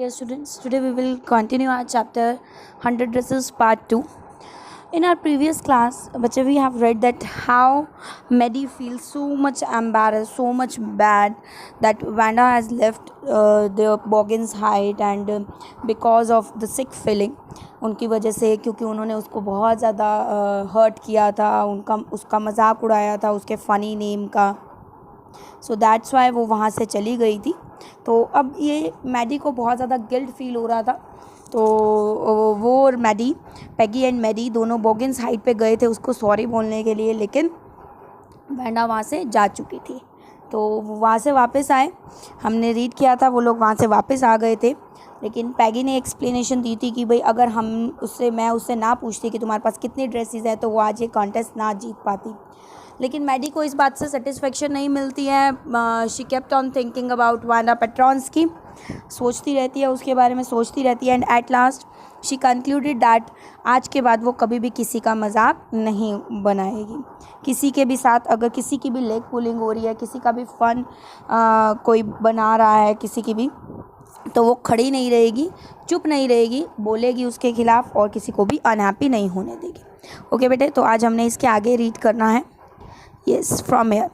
dear students, today we will continue our chapter 100 dresses part 2. In our previous class, we have read that how Maddie feels so much embarrassed, so much bad that Wanda has left the Boggin's height and because of the sick feeling उनकी वजह से, क्योंकि उन्होंने उसको बहुत ज़्यादा hurt किया था, उसका मजाक उड़ाया था उसके फ़नी नेम का. सो दैट्स वाई वो वहाँ से चली गई थी. तो अब ये मैडी को बहुत ज़्यादा गिल्ट फील हो रहा था. तो वो और मैडी, पैगी एंड मैडी दोनों बॉगिन्स हाइट पे गए थे उसको सॉरी बोलने के लिए, लेकिन वैंडा वहाँ से जा चुकी थी. तो वहाँ से वापस आए, हमने रीड किया था, वो लोग वहाँ से वापस आ गए थे. लेकिन पैगी ने एक्सप्लेनेशन दी थी कि भाई अगर मैं उससे ना पूछती कि तुम्हारे पास कितनी ड्रेसेस हैं तो वो आज ये कॉन्टेस्ट ना जीत पाती. लेकिन मैडी को इस बात से सेटिस्फेक्शन नहीं मिलती है. She kept on thinking about Wanda Petronski, सोचती रहती है, उसके बारे में सोचती रहती है. And at last she concluded that आज के बाद वो कभी भी किसी का मजाक नहीं बनाएगी. किसी के भी साथ अगर किसी की भी लेग पुलिंग हो रही है, किसी का भी फन कोई बना रहा है किसी की भी, तो वो खड़ी नहीं रहेगी, चुप नहीं रहेगी, बोलेगी उसके खिलाफ और किसी को भी अनहैप्पी नहीं होने देगी. ओके बेटे, तो आज हमने इसके आगे रीड करना है. Yes, from here.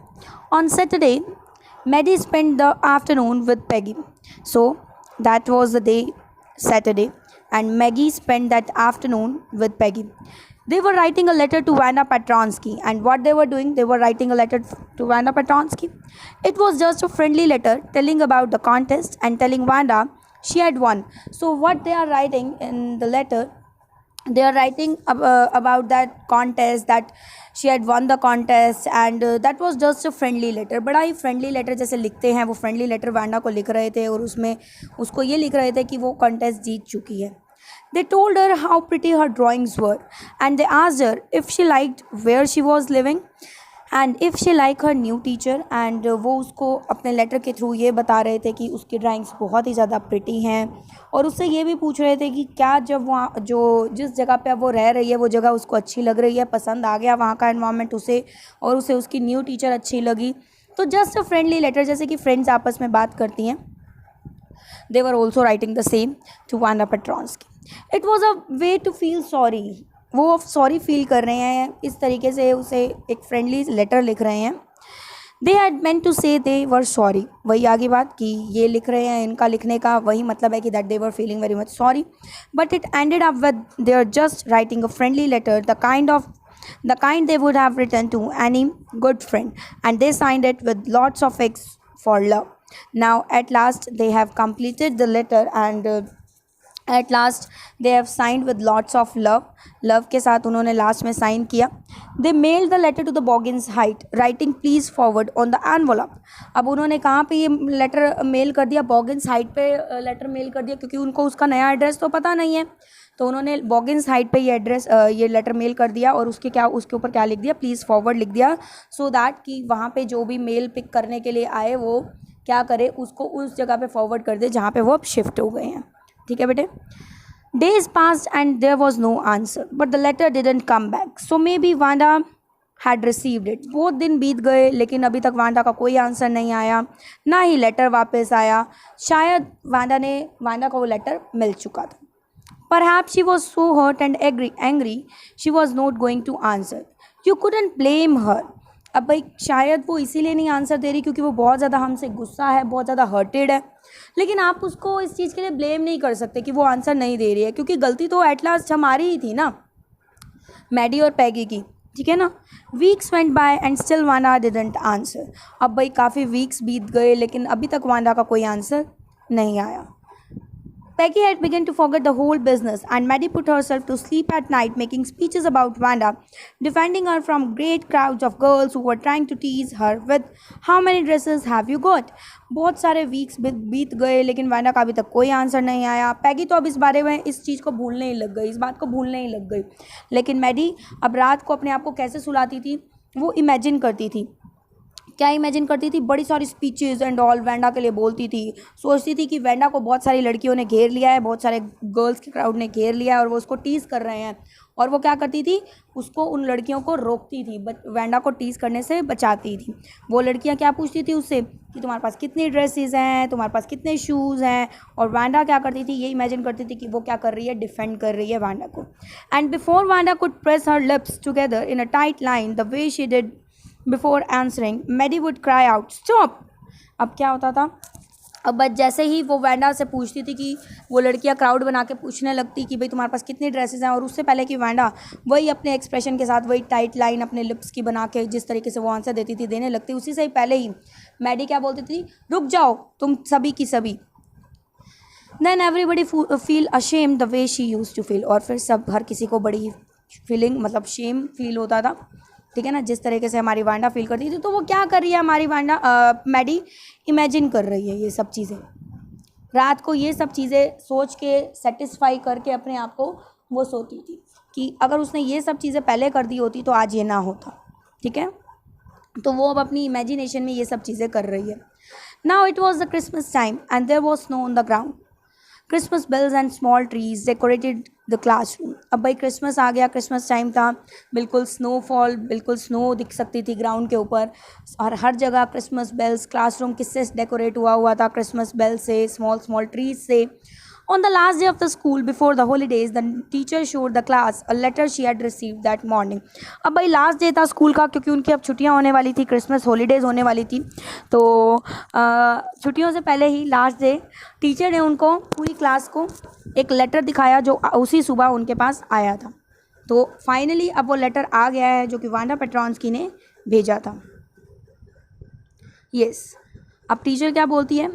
On Saturday, Maddie spent the afternoon with Peggy. So that was the day, Saturday, and Maggie spent that afternoon with Peggy. They were writing a letter to Wanda Petronsky, and what they were doing, they were writing a letter to Wanda Petronsky. It was just a friendly letter telling about the contest and telling Wanda she had won. So what they are writing in the letter, they are writing about that contest, that she had won the contest, and that was just a friendly letter. बड़ा ही friendly letter जैसे लिखते हैं, वो friendly letter Wanda को लिख रहे थे और उसमें उसको ये लिख रहे थे कि वो contest जीत चुकी है. They told her how pretty her drawings were, and they asked her if she liked where she was living and if she liked her new teacher. and वो उसको अपने लेटर के थ्रू ये बता रहे थे कि उसकी ड्राइंग्स बहुत ही ज़्यादा प्रिटी हैं, और उससे ये भी पूछ रहे थे कि क्या जब वहाँ जिस जगह पे अब वो रह रही है वो जगह उसको अच्छी लग रही है, पसंद आ गया वहाँ का एनवायरनमेंट उसे, और उसे उसकी न्यू टीचर अच्छी लगी. तो जस्ट अ फ्रेंडली लेटर, जैसे कि फ्रेंड्स आपस में बात करती हैं. They were also writing the same to Wanda Petronski. It was a way to feel sorry. वो सॉरी फील कर रहे हैं, इस तरीके से उसे एक फ्रेंडली लेटर लिख रहे हैं. दे हैड मेंट टू से दे वर सॉरी. वही आगे बात कि ये लिख रहे हैं, इनका लिखने का वही मतलब है कि that they were feeling very much sorry. But it ended up with they are just writing a friendly letter, the kind they would have written to any good friend, and they signed it with lots of X for love. Now at last they have completed the letter, and at last they have signed with lots of love. Love के साथ उन्होंने last में sign किया. They mailed the letter to the Boggins height, writing please forward on the envelope. अब उन्होंने कहाँ पे ये लेटर मेल कर दिया? बॉगिन्स हाइट पे लेटर मेल कर दिया, क्योंकि उनको उसका नया एड्रेस तो पता नहीं है. तो उन्होंने बॉगिन्स हाइट पे ये लेटर मेल कर दिया, और उसके ऊपर क्या लिख दिया? प्लीज़ फॉरवर्ड लिख दिया, सो दैट कि वहाँ पे जो भी मेल पिक करने के लिए आए वो क्या करे, उसको उस जगह पे फॉरवर्ड कर दे जहाँ पे वो अब शिफ्ट हो गए हैं. ठीक है बेटे. Days passed and there was no answer, but the letter didn't come back. So maybe Wanda had received it. बहुत दिन बीत गए लेकिन अभी तक वांडा का कोई आंसर नहीं आया, ना ही लेटर वापस आया. शायद वांडा को वो लेटर मिल चुका था. Perhaps she was so hurt and angry she was not going to answer. You couldn't blame her. अब भाई शायद वो इसीलिए नहीं आंसर दे रही क्योंकि वो बहुत ज़्यादा हमसे गुस्सा है, बहुत ज़्यादा हर्टेड है. लेकिन आप उसको इस चीज़ के लिए ब्लेम नहीं कर सकते कि वो आंसर नहीं दे रही है, क्योंकि गलती तो एट लास्ट हमारी ही थी ना, मैडी और पैगी की. ठीक है ना. Weeks went by and still Wanda didn't answer. अब भाई काफ़ी वीक्स बीत गए लेकिन अभी तक वांडा का कोई आंसर नहीं आया. Peggy had begun to forget the whole business, and Maddie put herself to sleep at night making speeches about Wanda, defending her from great crowds of girls who were trying to tease her with how many dresses have you got. बहुत सारे weeks बीत गए लेकिन Wanda का अभी तक कोई answer नहीं आया. पैगी तो अब इस बारे में इस चीज़ को भूलने ही लग गई, इस बात को भूलने ही लग गई. लेकिन मैडी अब रात को अपने आप को कैसे सुलाती थी? वो इमेजिन करती थी. क्या इमेजिन करती थी? बड़ी सारी स्पीचेस एंड ऑल वैंडा के लिए बोलती थी. सोचती थी कि वैंडा को बहुत सारी लड़कियों ने घेर लिया है, बहुत सारे गर्ल्स के क्राउड ने घेर लिया है और वो उसको टीज़ कर रहे हैं, और वो क्या करती थी, उसको उन लड़कियों को रोकती थी, वैंडा को टीज़ करने से बचाती थी। वो लड़कियां क्या पूछती थी उससे कि तुम्हारे पास कितनी ड्रेसेस हैं, तुम्हारे पास कितने शूज़ हैं, और वैंडा क्या करती थी, ये इमेजिन करती थी कि वो क्या कर रही है, डिफेंड कर रही है वैंडा को। And before Wanda could press her lips together in a tight line the way she did before answering, Maddie would cry out stop. अब क्या होता था, अब बस जैसे ही वो वैंडा से पूछती थी कि वो लड़कियां क्राउड बना के पूछने लगती कि भाई तुम्हारे पास कितनी ड्रेसेस हैं, और उससे पहले कि वैंडा वही अपने एक्सप्रेशन के साथ वही टाइट लाइन अपने लिप्स की बना के जिस तरीके से वो आंसर देती थी देने लगती, उसी से ही पहले ही मैडी क्या बोलती थी, रुक जाओ तुम सभी की सभी। Then everybody feel ashamed the way she used to feel, और फिर सब हर किसी को बड़ी फीलिंग मतलब शेम फील होता था, ठीक है ना, जिस तरीके से हमारी वांडा फील करती थी। तो वो क्या कर रही है हमारी वांडा, मैडी इमेजिन कर रही है ये सब चीज़ें, रात को ये सब चीज़ें सोच के सेटिस्फाई करके अपने आप को वो सोती थी कि अगर उसने ये सब चीज़ें पहले कर दी होती तो आज ये ना होता, ठीक है। तो वो अब अपनी इमेजिनेशन में ये सब चीज़ें कर रही है। Now it was the Christmas time and there was snow on the ground, Christmas bells and small trees decorated the classroom. अब भाई क्रिसमस आ गया, क्रिसमस टाइम था, बिल्कुल स्नोफॉल, बिल्कुल स्नो दिख सकती थी ग्राउंड के ऊपर, और हर जगह क्रिसमस बेल्स, क्लासरूम किससे डेकोरेट हुआ हुआ था, क्रिसमस बेल से, स्मॉल स्मॉल ट्रीज से। On the last day of the school before the holidays, the teacher showed the class a letter she had received that morning. अब भाई last day था school का, क्योंकि उनकी अब छुट्टियां होने वाली थी, क्रिसमस हॉलीडेज़ होने वाली थी, तो छुट्टियों से पहले ही लास्ट डे टीचर ने उनको पूरी क्लास को एक लेटर दिखाया जो उसी सुबह उनके पास आया था। तो फाइनली अब वो लेटर आ गया है जो कि वांडा पेट्रॉन्स्की ने भेजा था। यस, अब टीचर क्या बोलती है,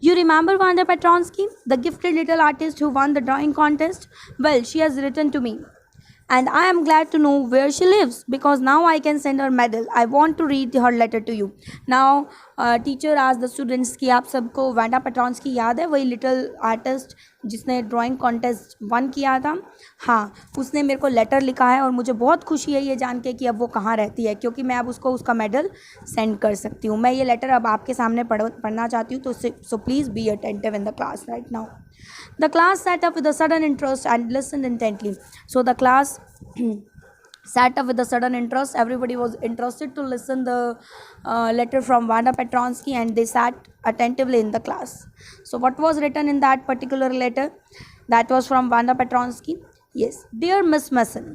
You remember Wanda Petronsky, the gifted little artist who won the drawing contest? Well, she has written to me, and I am glad to know where she lives because now I can send her medal. I want to read her letter to you. Now, teacher asked the students कि आप सबको Wanda पेट्रॉन्स्की याद है, वही little artist जिसने drawing contest one किया था? हाँ, उसने मेरे को लेटर लिखा है और मुझे बहुत खुशी है ये जान के कि अब वो कहाँ रहती है, क्योंकि मैं अब उसको उसका मेडल सेंड कर सकती हूँ। मैं ये लेटर अब आपके सामने पढ़ना चाहती हूँ, तो so please be attentive in the class right now. The class sat up with a sudden interest and listened intently. So the class sat up with a sudden interest. Everybody was interested to listen the letter from Wanda Petronsky, and they sat attentively in the class. So what was written in that particular letter? That was from Wanda Petronsky. Yes, dear Miss Mason,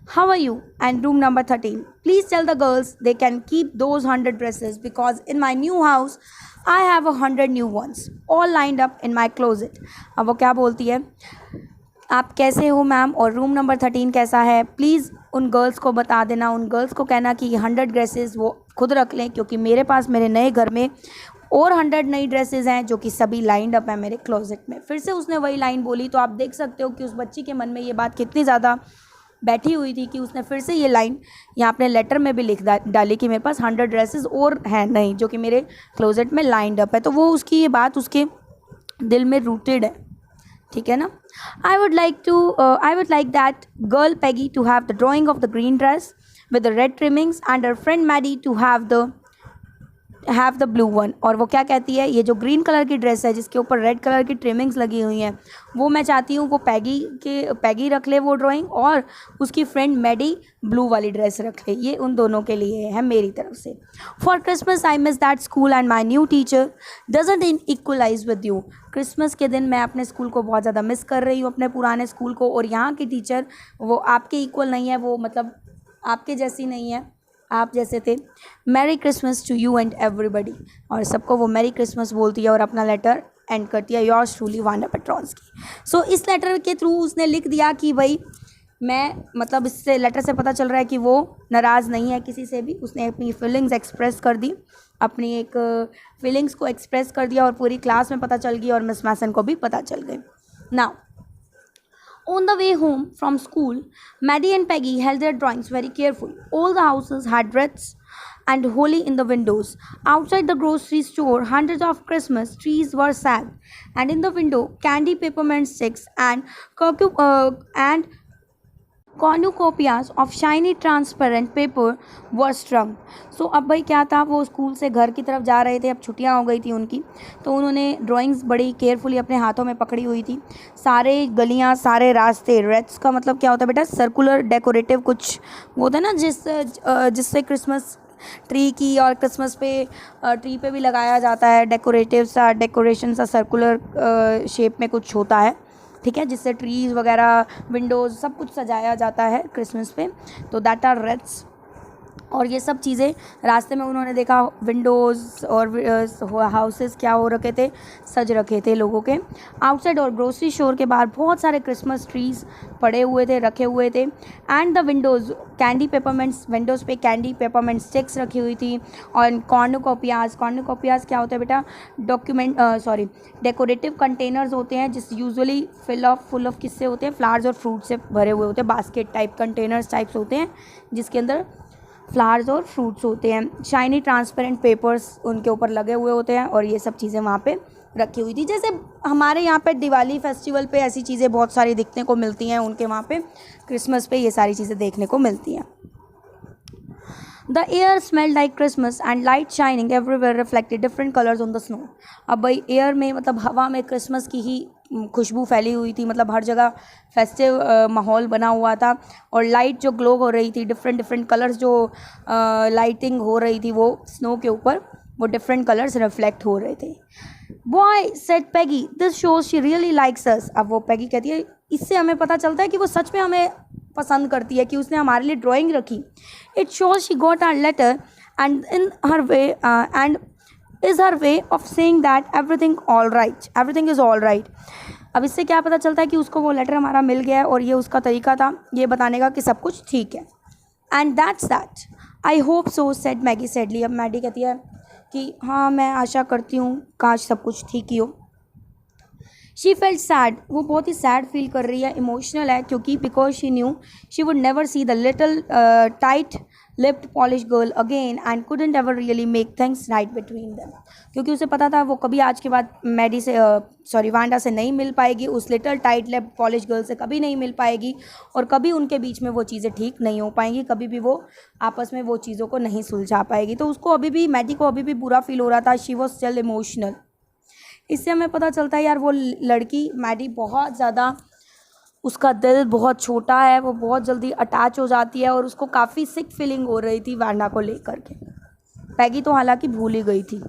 how are you? And room number 13. Please tell the girls they can keep those 100 dresses because in my new house I have 100 new ones all lined up in my closet. अब वो क्या बोलती है, आप कैसे हो ma'am और room number 13 कैसा है, प्लीज़ उन गर्ल्स को बता देना, उन गर्ल्स को कहना कि 100 ड्रेसेस वो खुद रख लें, क्योंकि मेरे पास मेरे नए घर में और 100 नई ड्रेसेस हैं जो कि सभी लाइंड अप हैं मेरे क्लोजेट में। फिर से उसने वही लाइन बोली, तो आप देख सकते हो कि उस बच्ची के मन में ये बात कितनी ज़्यादा बैठी हुई थी कि उसने फिर से ये लाइन यहाँ अपने लेटर में भी लिख डाली कि मेरे पास 100 ड्रेसेस और हैं नहीं जो कि मेरे क्लोजेट में लाइंड अप है। तो वो उसकी ये बात उसके दिल में रूटेड है, ठीक है ना। I would like that girl Peggy to have the drawing of the green dress with the red trimmings and her friend Maddie to have the blue one. और वो क्या कहती है, ये जो ग्रीन कलर की ड्रेस है जिसके ऊपर रेड कलर की ट्रिमिंग्स लगी हुई हैं, वो मैं चाहती हूँ वो पैगी रख ले वो ड्राइंग, और उसकी फ्रेंड मैडी ब्लू वाली ड्रेस रख ले। ये उन दोनों के लिए है मेरी तरफ से। For Christmas I miss that school and my new teacher doesn't equalize with you. Christmas के दिन मैं अपने स्कूल को बहुत ज़्यादा मिस कर रही हूँ, अपने पुराने स्कूल को, और यहाँ की टीचर वो आपके इक्वल नहीं है, वो मतलब आपके जैसी नहीं है, आप जैसे थे। Merry Christmas to you and everybody, और सबको वो मैरी क्रिसमस बोलती है और अपना लेटर एंड करती है, योर्स ट्रूली वांडा पेट्रॉन्स्की। सो इस लेटर के थ्रू उसने लिख दिया कि भाई मैं मतलब इससे लेटर से पता चल रहा है कि वो नाराज़ नहीं है किसी से भी, उसने अपनी फीलिंग्स एक्सप्रेस कर दी, अपनी एक फीलिंग्स को एक्सप्रेस कर दिया, और पूरी क्लास में पता चल गई और मिस मैसन को भी पता चल गई। Now on the way home from school, Maddie and Peggy held their drawings very carefully. All the houses had wreaths and holly in the windows. Outside the grocery store, hundreds of Christmas trees were sagged, and in the window, candy peppermint sticks and cornucopias of shiny transparent paper were strung. So अब भाई क्या था, वो school से घर की तरफ जा रहे थे, अब छुट्टियां हो गई थी उनकी, तो उन्होंने ड्राइंग्स बड़ी केयरफुली अपने हाथों में पकड़ी हुई थी। सारे गलियां, सारे रास्ते, रेट्स का मतलब क्या होता है बेटा, सर्कुलर डेकोरेटिव कुछ वो होता है ना, जिससे क्रिसमस ट्री की और क्रिसमस पे ट्री पे भी लगाया जाता है, डेकोरेटिव सा, डेकोरेशन सा, सर्कुलर शेप में कुछ होता है, ठीक है, जिससे ट्रीज़ वगैरह, विंडोज़, सब कुछ सजाया जाता है क्रिसमस पे, तो दैट आर रेट्स। और ये सब चीज़ें रास्ते में उन्होंने देखा, विंडोज़ और हाउसेस क्या हो रखे थे, सज रखे थे लोगों के। आउटसाइड और ग्रोसरी स्टोर के बाहर बहुत सारे क्रिसमस ट्रीज़ पड़े हुए थे, रखे हुए थे। And the windows candy peppermints, windows पे कैंडी पेपरमेंट स्टिक्स रखी हुई थी। और कॉर्नुकोपियाज क्या होता है बेटा, डेकोरेटिव कंटेनर्स होते हैं, जिस यूजुअली फुल ऑफ किससे होते हैं, फ्लावर्स और फ्रूट से भरे हुए होते हैं, बास्केट टाइप कंटेनर्स टाइप्स होते हैं जिसके अंदर फ्लावर्स और फ्रूट्स होते हैं। शाइनी ट्रांसपेरेंट पेपर्स उनके ऊपर लगे हुए होते हैं, और ये सब चीज़ें वहाँ पे रखी हुई थी। जैसे हमारे यहाँ पे दिवाली फेस्टिवल पे ऐसी चीज़ें बहुत सारी दिखने को मिलती हैं, उनके वहाँ पे क्रिसमस पे ये सारी चीज़ें देखने को मिलती हैं। The air smell like Christmas and light shining everywhere reflected different colours on the snow. अब भाई एयर में मतलब हवा में क्रिसमस की ही खुशबू फैली हुई थी, मतलब हर जगह फेस्टिव माहौल बना हुआ था। और लाइट जो ग्लो हो रही थी, डिफरेंट डिफरेंट कलर्स जो लाइटिंग हो रही थी वो स्नो के ऊपर, वो डिफरेंट कलर्स रिफ्लेक्ट हो रहे थे। Boy said Peggy, this shows she really likes us. अब वो पैगी कहती है, इससे हमें पता चलता है कि वो सच में हमें पसंद करती है, कि उसने हमारे लिए ड्राइंग रखी। It shows she got hour later and in her way and is her way of saying that everything is all right. अब इससे क्या पता चलता है कि उसको वो लेटर हमारा मिल गया है, और ये उसका तरीका था ये बताने का कि सब कुछ ठीक है। And that's that, I hope so, said Maggi sadly. अब मैडी कहती है कि हाँ, मैं आशा करती हूँ काश सब कुछ ठीक ही हो। शी फेल्ट सैड, वो बहुत ही सैड फील कर रही है, इमोशनल है, क्योंकि because she knew she would never see the little tight lipped polish girl again and couldn't ever really make things right between them. क्योंकि उसे पता था वो कभी आज के बाद वांडा से नहीं मिल पाएगी, उस little tight lipped polish girl से कभी नहीं मिल पाएगी, और कभी उनके बीच में वो चीज़ें ठीक नहीं हो पाएंगी, कभी भी वो आपस में वो चीज़ों को नहीं सुलझा पाएगी। तो उसको अभी भी, मैडी को अभी भी बुरा फील हो रहा था, शी वॉज स्टिल इमोशनल। इससे हमें पता चलता है यार, वो लड़की मैडी बहुत ज़्यादा, उसका दिल बहुत छोटा है, वो बहुत जल्दी अटैच हो जाती है, और उसको काफ़ी सिक फीलिंग हो रही थी वांडा को लेकर के। पैगी तो हालांकि भूल ही गई थी।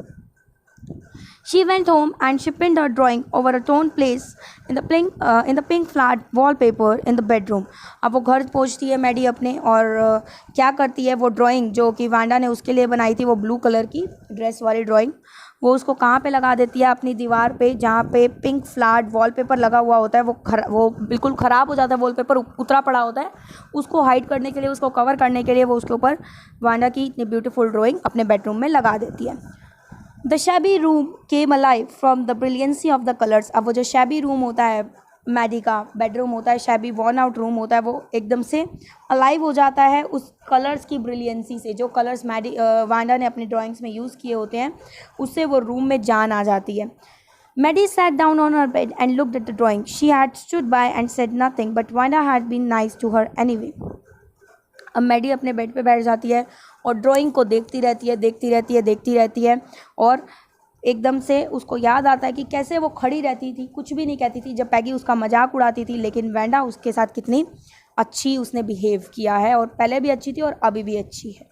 She went home and she pinned her drawing over a torn place in the pink flat wallpaper in the bedroom. अब वो घर पहुंचती है मैडी अपने, और क्या करती है, वो ड्राइंग जो कि वांडा ने उसके लिए बनाई थी, वो ब्लू कलर की ड्रेस वाली ड्राइंग, वो उसको कहाँ पे लगा देती है, अपनी दीवार पे, जहाँ पे पिंक फ्लैट वॉलपेपर लगा हुआ होता है। वो बिल्कुल ख़राब हो जाता है, वॉलपेपर उतरा पड़ा होता है, उसको हाइड करने के लिए, उसको कवर करने के लिए वो उसके ऊपर वांडा की इतनी ब्यूटीफुल ड्राइंग अपने बेडरूम में लगा देती है। The shabby room came alive from the brilliancy of the colours. अब वो जो शैबी रूम होता है, मैडी का बेडरूम होता है, शैबी वॉर्न आउट रूम होता है, वो एकदम से अलाइव हो जाता है उस कलर्स की ब्रिलियंसी से। जो कलर्स वांडा ने अपनी ड्राइंग्स में यूज़ किए होते हैं, उससे वो रूम में जान आ जाती है। Maddie sat down on her bed and looked at the drawing. She had stood by and said nothing, but Wanda had been nice to her anyway. अब मैडी अपने बेड पे बैठ जाती है और ड्राइंग को देखती रहती है, और एकदम से उसको याद आता है कि कैसे वो खड़ी रहती थी, कुछ भी नहीं कहती थी जब पैगी उसका मजाक उड़ाती थी, लेकिन वांडा उसके साथ कितनी अच्छी उसने बिहेव किया है, और पहले भी अच्छी थी और अभी भी अच्छी है।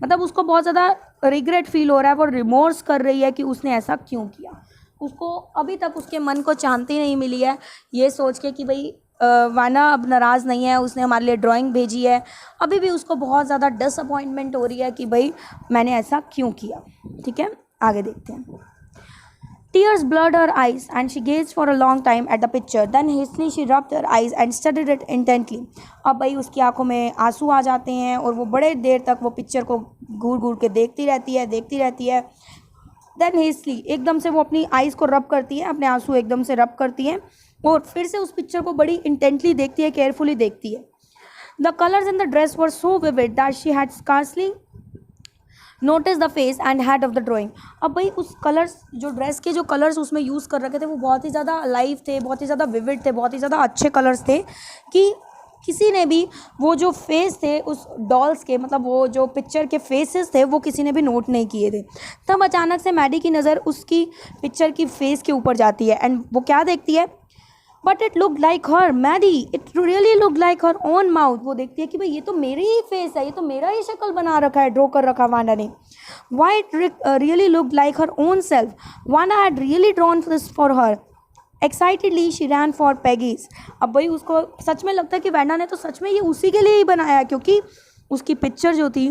मतलब उसको बहुत ज़्यादा रिग्रेट फील हो रहा है, वो रिमोर्स कर रही है कि उसने ऐसा क्यों किया। उसको अभी तक उसके मन को शांति नहीं मिली है, ये सोच के कि भाई वाना अब नाराज़ नहीं है, उसने हमारे लिए ड्राइंग भेजी है। अभी भी उसको बहुत ज़्यादा डिसअपॉइंटमेंट हो रही है कि भाई मैंने ऐसा क्यों किया। ठीक है, आगे देखते हैं। Tears blurred her eyes and she gazed for a long time at the picture. Then hastily she rubbed her eyes and studied it intently. अब भाई उसकी आंखों में आंसू आ जाते हैं, और वो बड़े देर तक वो पिक्चर को घूर घूर के देखती रहती है। Then hastily एकदम से वो अपनी आइज़ को रब करती है, अपने आंसू एकदम से रब करती है, और फिर से उस पिक्चर को बड़ी इंटेंटली देखती है, केयरफुली देखती है। The colours in the dress were so vivid that she had scarcely notice the face and head of the drawing. अब भाई उस कलर्स, जो ड्रेस के जो कलर्स उसमें यूज़ कर रखे थे, वो बहुत ही ज़्यादा लाइव थे, बहुत ही ज़्यादा विविड थे, बहुत ही ज़्यादा अच्छे कलर्स थे, कि किसी ने भी वो जो फेस थे उस डॉल्स के, मतलब वो जो पिक्चर के फेसेस थे वो किसी ने भी नोट नहीं किए थे। तब अचानक से मैडी की नज़र उसकी पिक्चर की फेस के ऊपर जाती है एंड वो क्या देखती है, but it look like her Maddie, it really look like her own mouth. वो देखती है कि भाई ये तो मेरी ही फेस है, ये तो मेरा ही शक्ल बना रखा है, ड्रॉ कर रखा वांडा ने। Why it really look like her own self, Wanda had really drawn this for her. Excitedly she rain for Peggy's. अब भाई उसको सच में लगता है कि वांडा ने तो सच में ये उसी के लिए ही बनाया, क्योंकि उसकी पिक्चर जो थी,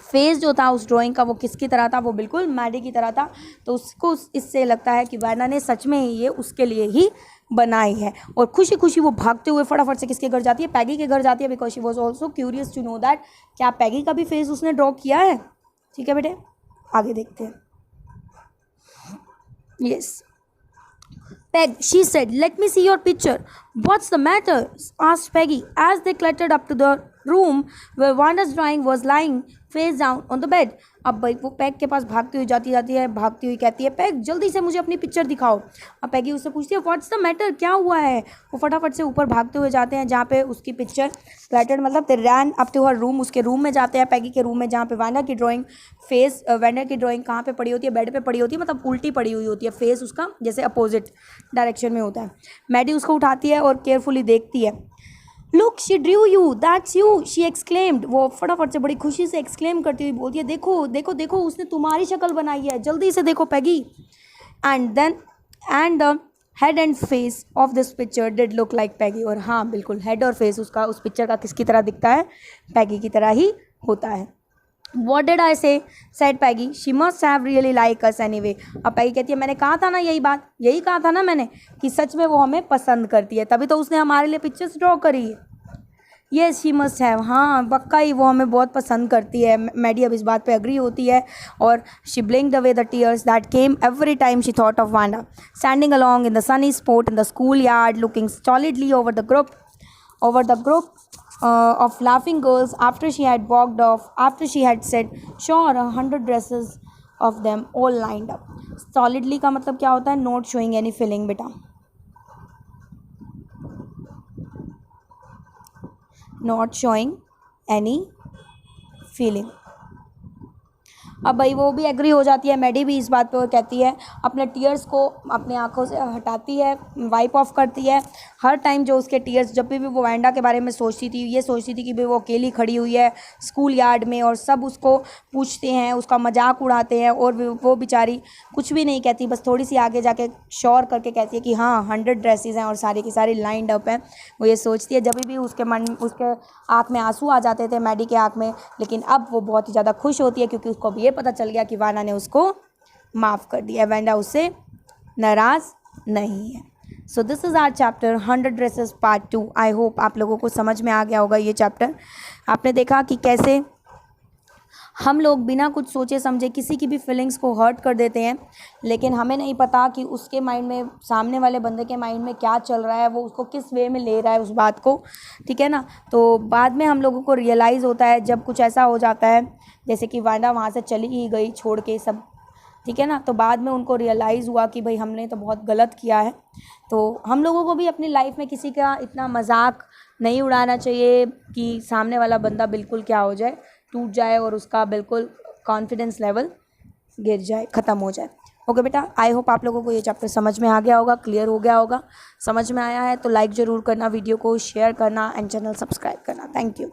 फेस जो था उस ड्राइंग का, वो किसकी तरह था, वो बिल्कुल मैडी की तरह था। तो उसको इससे लगता है कि वांडा ने सच में ये उसके लिए ही बनाई है। और खुशी खुशी वो भागते हुए फटाफट से किसके घर जाती है, पैगी के घर जाती है, because she was also curious to know that क्या पैगी का भी फेस उसने ड्रॉ किया है। ठीक है बेटे, आगे देखते हैं। Yes, Peg, she said, let me see your picture. What's the matter? Asked Peggy as they clattered up to the room where Wanda's drawing was lying face down on the bed. अब भाई वो peg के पास भागती हुई जाती है, भागती हुई कहती है, पैग जल्दी से मुझे अपनी पिक्चर दिखाओ। अब पैगी उससे पूछती है व्हाट्स द मैटर, क्या हुआ है। वो फटाफट से ऊपर भागते हुए जाते हैं जहाँ पे उसकी पिक्चर क्लैटर्ड, मतलब दे रैन अप टू हर रूम, उसके रूम में जाते हैं, पैगी के रूम में, जहाँ पे वांडा की ड्राइंग फेस, वांडा की ड्राइंग कहाँ पे पड़ी होती है, बेड पे पड़ी होती है, मतलब उल्टी पड़ी हुई होती है, फेस उसका जैसे अपोजिट डायरेक्शन में होता है। मैडी उसको उठाती है और केयरफुली देखती है। Look she Drew you, that's you, she exclaimed. वो फटाफट से बड़ी खुशी से एक्सक्लेम करती हुई बोलती है, देखो देखो देखो उसने तुम्हारी शक्ल बनाई है, जल्दी से देखो Peggy. And the head and face of this picture did look like Peggy. और हाँ बिल्कुल, हेड और फेस उसका उस पिक्चर का किसकी तरह दिखता है, पैगी की तरह ही होता है। What did I say? said Peggy. She must have really like us anyway. अब पैगी कहती है मैंने कहा था ना, यही कहा था ना मैंने कि सच में वो हमें पसंद करती है, तभी तो उसने हमारे लिए पिक्चर्स ड्रॉ करी है। येस शी मस्ट हैव, हाँ पक्का ही वो हमें बहुत पसंद करती है। मैडी अब इस बात पे एग्री होती है और she blinked away the tears that came every time she thought of Wanda standing along in the sunny spot in the schoolyard looking stolidly over the group of laughing girls after she had walked off, after she had said sure 100 dresses of them all lined up. Stolidly का मतलब क्या होता है, not showing any feeling बेटा, not showing any feeling। अब भाई वो भी एग्री हो जाती है, मैडी भी इस बात पे, वो कहती है अपने टीयर्स को अपने आंखों से हटाती है, वाइप ऑफ करती है। हर टाइम जो उसके टीयर्स, जब भी वो वांडा के बारे में सोचती थी, ये सोचती थी कि भाई वो अकेली खड़ी हुई है स्कूल यार्ड में और सब उसको पूछते हैं, उसका मजाक उड़ाते हैं और वो बेचारी कुछ भी नहीं कहती, बस थोड़ी सी आगे जाके श्योर करके कहती है कि हाँ 100 ड्रेसेस हैं और सारी की सारी लाइंड अप हैं। वो ये सोचती है, जब भी उसके आँख में आंसू आ जाते थे मैडी के आँख में, लेकिन अब वो बहुत ही ज़्यादा खुश होती है क्योंकि उसको ये पता चल गया कि वांडा ने उसको माफ़ कर दिया, वांडा उससे नाराज़ नहीं है। So this is our chapter 100 dresses part 2। I hope आप लोगों को समझ में आ गया होगा ये चैप्टर। आपने देखा कि कैसे हम लोग बिना कुछ सोचे समझे किसी की भी फीलिंग्स को हर्ट कर देते हैं, लेकिन हमें नहीं पता कि उसके माइंड में, सामने वाले बंदे के माइंड में क्या चल रहा है, वो उसको किस वे में ले रहा है उस बात को। ठीक है ना, तो बाद में हम लोगों को रियलाइज़ होता है जब कुछ ऐसा हो जाता है, जैसे कि वांडा वहाँ से चली ही गई छोड़ के सब, ठीक है ना, तो बाद में उनको रियलाइज़ हुआ कि भाई हमने तो बहुत गलत किया है। तो हम लोगों को भी अपनी लाइफ में किसी का इतना मजाक नहीं उड़ाना चाहिए कि सामने वाला बंदा बिल्कुल क्या हो जाए, टूट जाए और उसका बिल्कुल कॉन्फिडेंस लेवल गिर जाए, ख़त्म हो जाए। ओके बेटा, आई होप आप लोगों को ये चैप्टर समझ में आ गया होगा, क्लियर हो गया होगा। समझ में आया है तो लाइक ज़रूर करना, वीडियो को शेयर करना एंड चैनल सब्सक्राइब करना। Thank you.